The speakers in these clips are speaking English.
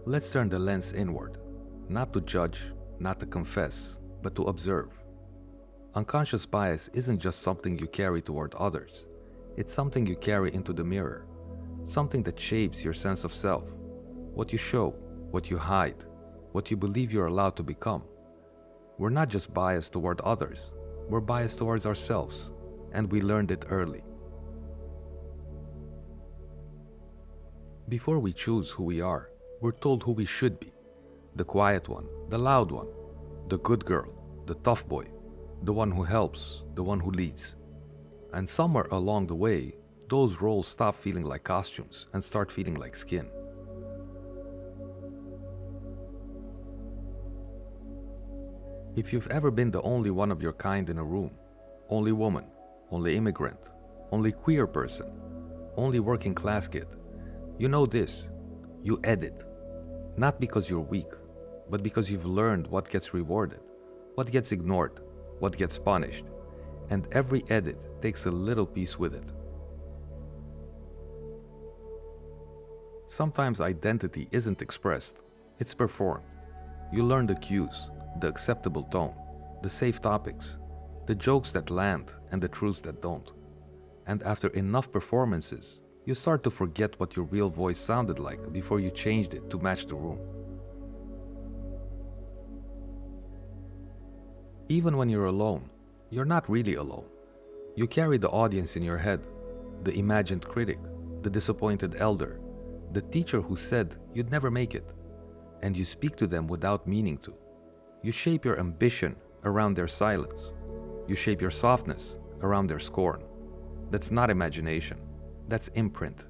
Let's turn the lens inward, not to judge, not to confess, but to observe. Unconscious bias isn't just something you carry toward others, it's something you carry into the mirror, something that shapes your sense of self, what you show, what you hide, what you believe you're allowed to become. We're not just biased toward others, we're biased towards ourselves, and we learned it early. Before we choose who we are, we're told who we should be. The quiet one, the loud one, the good girl, the tough boy, the one who helps, the one who leads. And somewhere along the way, those roles stop feeling like costumes and start feeling like skin. If you've ever been the only one of your kind in a room, only woman, only immigrant, only queer person, only working class kid, you know this: you edit. Not because you're weak, but because you've learned what gets rewarded, what gets ignored, what gets punished, and every edit takes a little piece with it. Sometimes identity isn't expressed, it's performed. You learn the cues, the acceptable tone, the safe topics, the jokes that land and the truths that don't. And after enough performances, you start to forget what your real voice sounded like before you changed it to match the room. Even when you're alone, you're not really alone. You carry the audience in your head, the imagined critic, the disappointed elder, the teacher who said you'd never make it, and you speak to them without meaning to. You shape your ambition around their silence. You shape your softness around their scorn. That's not imagination, that's imprint.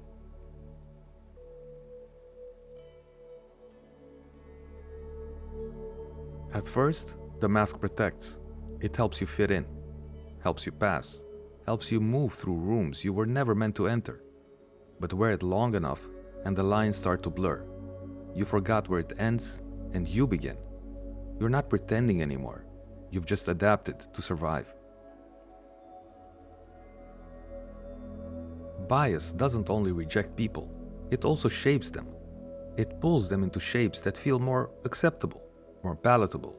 At first, the mask protects. It helps you fit in, helps you pass, helps you move through rooms you were never meant to enter. But wear it long enough and the lines start to blur. You forgot where it ends and you begin. You're not pretending anymore. You've just adapted to survive. Bias doesn't only reject people, it also shapes them. It pulls them into shapes that feel more acceptable, more palatable,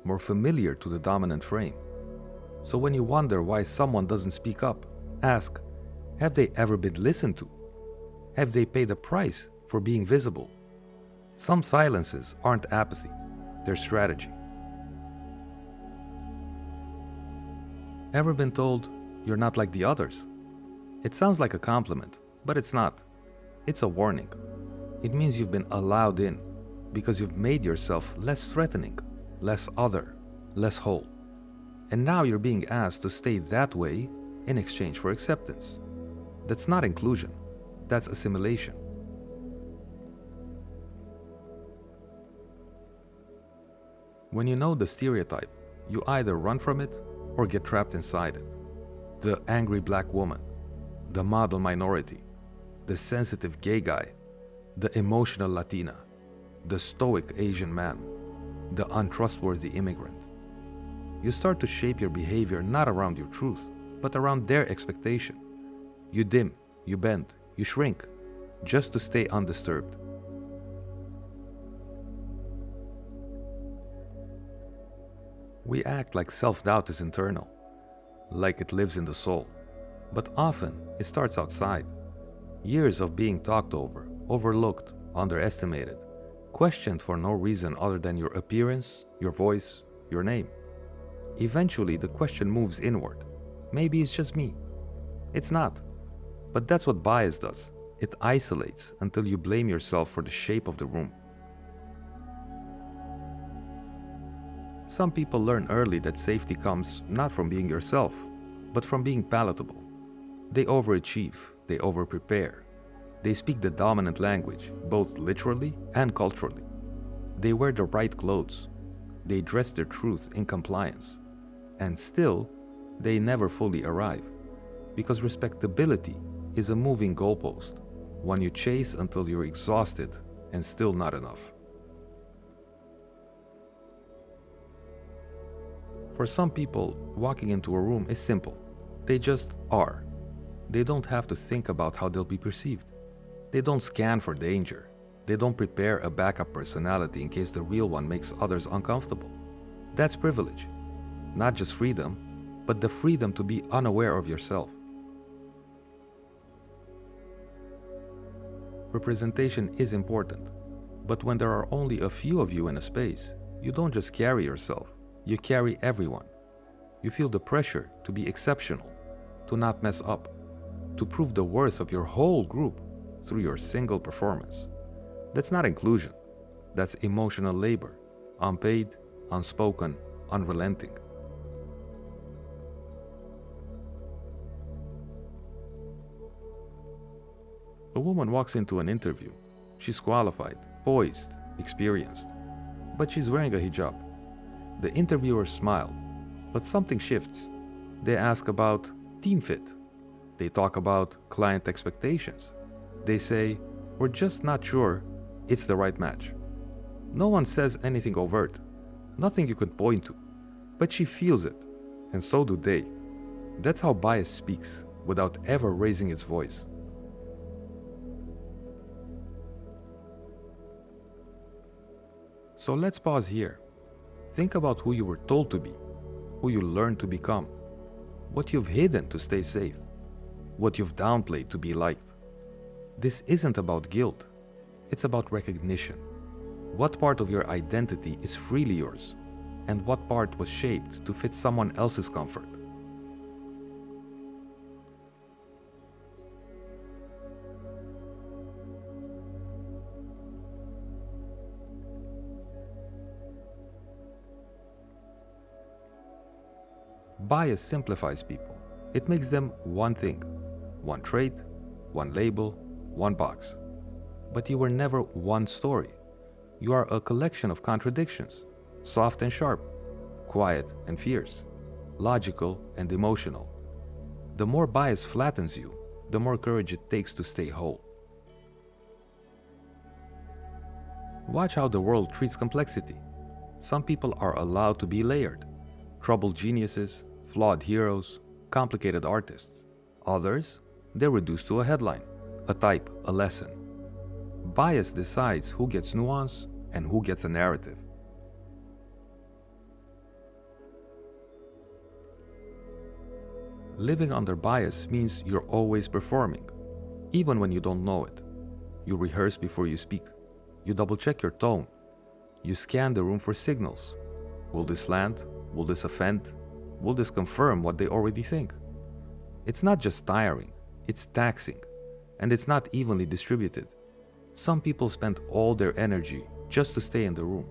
more familiar to the dominant frame. So when you wonder why someone doesn't speak up, ask, have they ever been listened to? Have they paid a price for being visible? Some silences aren't apathy, they're strategy. Ever been told, you're not like the others? It sounds like a compliment, but it's not. It's a warning. It means you've been allowed in because you've made yourself less threatening, less other, less whole. And now you're being asked to stay that way in exchange for acceptance. That's not inclusion, that's assimilation. When you know the stereotype, you either run from it or get trapped inside it. The angry black woman, the model minority, the sensitive gay guy, the emotional Latina, the stoic Asian man, the untrustworthy immigrant. You start to shape your behavior not around your truth, but around their expectation. You dim, you bend, you shrink, just to stay undisturbed. We act like self-doubt is internal, like it lives in the soul. But often, it starts outside. Years of being talked over, overlooked, underestimated, questioned for no reason other than your appearance, your voice, your name. Eventually, the question moves inward. Maybe it's just me. It's not. But that's what bias does. It isolates until you blame yourself for the shape of the room. Some people learn early that safety comes not from being yourself, but from being palatable. They overachieve, they overprepare. They speak the dominant language, both literally and culturally. They wear the right clothes. They dress their truth in compliance. And still, they never fully arrive. Because respectability is a moving goalpost, one you chase until you're exhausted and still not enough. For some people, walking into a room is simple. They just are. They don't have to think about how they'll be perceived. They don't scan for danger. They don't prepare a backup personality in case the real one makes others uncomfortable. That's privilege. Not just freedom, but the freedom to be unaware of yourself. Representation is important, but when there are only a few of you in a space, you don't just carry yourself, you carry everyone. You feel the pressure to be exceptional, to not mess up, to prove the worth of your whole group through your single performance. That's not inclusion, that's emotional labor, unpaid, unspoken, unrelenting. A woman walks into an interview. She's qualified, poised, experienced, but she's wearing a hijab. The interviewers smile, but something shifts. They ask about team fit. They talk about client expectations. They say, "We're just not sure it's the right match." No one says anything overt, nothing you could point to, but she feels it, and so do they. That's how bias speaks, without ever raising its voice. So let's pause here. Think about who you were told to be, who you learned to become, what you've hidden to stay safe, what you've downplayed to be liked. This isn't about guilt, it's about recognition. What part of your identity is freely yours, and what part was shaped to fit someone else's comfort? Bias simplifies people. It makes them one thing, one trait, one label, one box. But you were never one story. You are a collection of contradictions, soft and sharp, quiet and fierce, logical and emotional. The more bias flattens you, the more courage it takes to stay whole. Watch how the world treats complexity. Some people are allowed to be layered, troubled geniuses, flawed heroes, complicated artists. Others, they're reduced to a headline, a type, a lesson. Bias decides who gets nuance and who gets a narrative. Living under bias means you're always performing, even when you don't know it. You rehearse before you speak. You double-check your tone. You scan the room for signals. Will this land? Will this offend? Will this confirm what they already think? It's not just tiring, it's taxing, and it's not evenly distributed. Some people spend all their energy just to stay in the room.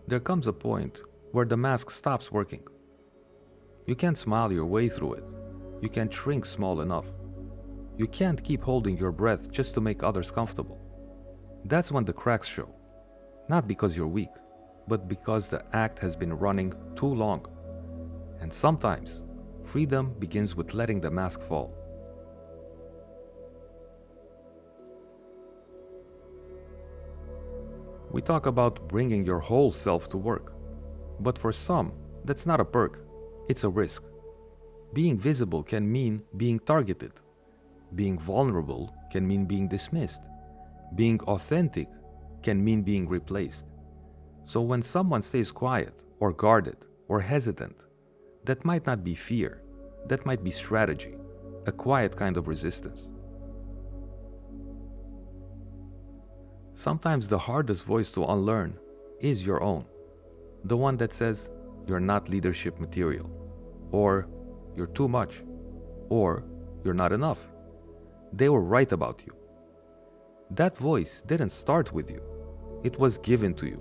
There comes a point where the mask stops working. You can't smile your way through it. You can't shrink small enough. You can't keep holding your breath just to make others comfortable. That's when the cracks show. Not because you're weak, but because the act has been running too long. And sometimes, freedom begins with letting the mask fall. We talk about bringing your whole self to work. But for some, that's not a perk, it's a risk. Being visible can mean being targeted. Being vulnerable can mean being dismissed. Being authentic can mean being replaced. So when someone stays quiet, or guarded, or hesitant, that might not be fear, that might be strategy, a quiet kind of resistance. Sometimes the hardest voice to unlearn is your own. The one that says, "You're not leadership material," or "You're too much," or "You're not enough." They were right about you. That voice didn't start with you. It was given to you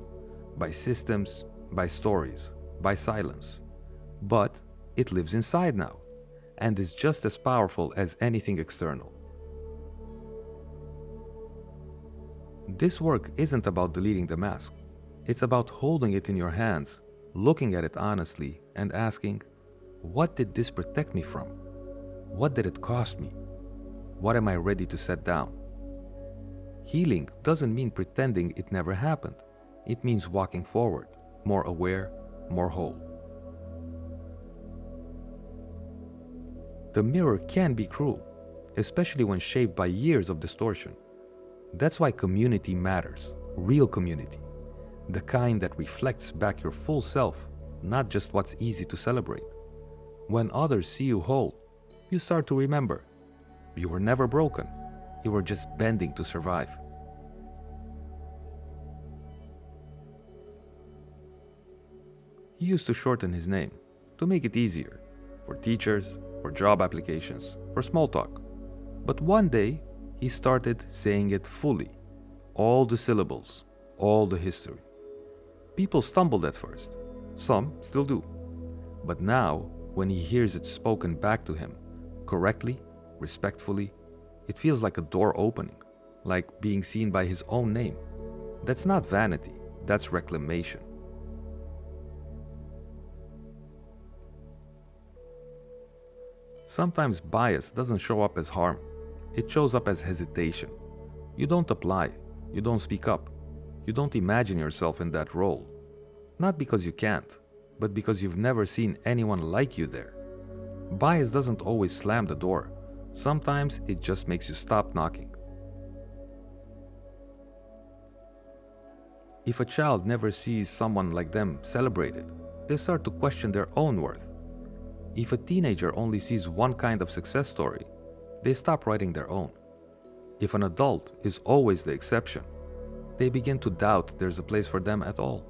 by systems, by stories, by silence. But it lives inside now and is just as powerful as anything external. This work isn't about deleting the mask. It's about holding it in your hands, looking at it honestly, and asking, what did this protect me from? What did it cost me? What am I ready to set down? Healing doesn't mean pretending it never happened. It means walking forward, more aware, more whole. The mirror can be cruel. especially when shaped by years of distortion. That's why community matters, real community, the kind that reflects back your full self, not just what's easy to celebrate. When others see you whole, you start to remember you were never broken, you were just bending to survive. He used to shorten his name to make it easier for teachers, for job applications, for small talk. But one day, he started saying it fully, all the syllables, all the history. People stumbled at first, some still do. But now, when he hears it spoken back to him, correctly, respectfully, it feels like a door opening, like being seen by his own name. That's not vanity, that's reclamation. Sometimes bias doesn't show up as harm. It shows up as hesitation. You don't apply, you don't speak up, you don't imagine yourself in that role. Not because you can't, but because you've never seen anyone like you there. Bias doesn't always slam the door. Sometimes it just makes you stop knocking. If a child never sees someone like them celebrated, they start to question their own worth. If a teenager only sees one kind of success story, they stop writing their own. If an adult is always the exception, they begin to doubt there's a place for them at all.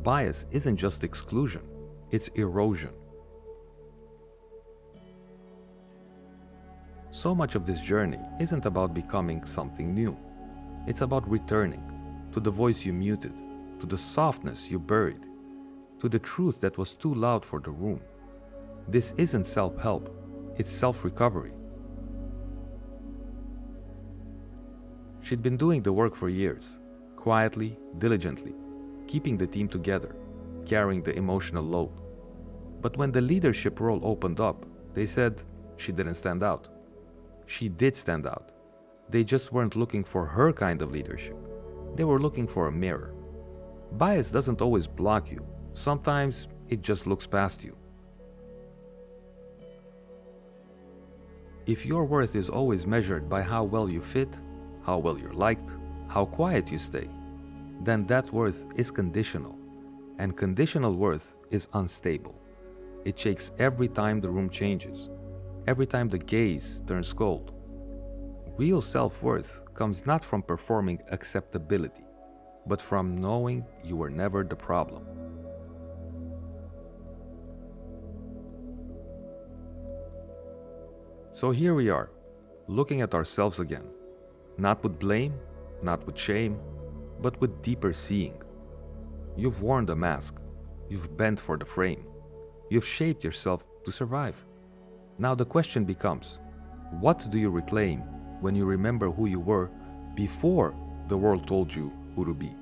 Bias isn't just exclusion, it's erosion. So much of this journey isn't about becoming something new. It's about returning to the voice you muted, to the softness you buried, to the truth that was too loud for the room. This isn't self-help, it's self-recovery. She'd been doing the work for years, quietly, diligently, keeping the team together, carrying the emotional load. But when the leadership role opened up, they said she didn't stand out. She did stand out. They just weren't looking for her kind of leadership. They were looking for a mirror. Bias doesn't always block you. Sometimes it just looks past you. If your worth is always measured by how well you fit, how well you're liked, how quiet you stay, then that worth is conditional. And conditional worth is unstable. It shakes every time the room changes, every time the gaze turns cold. Real self-worth comes not from performing acceptability, but from knowing you were never the problem. So here we are, looking at ourselves again, not with blame, not with shame, but with deeper seeing. You've worn the mask, you've bent for the frame, you've shaped yourself to survive. Now the question becomes, what do you reclaim when you remember who you were before the world told you who to be?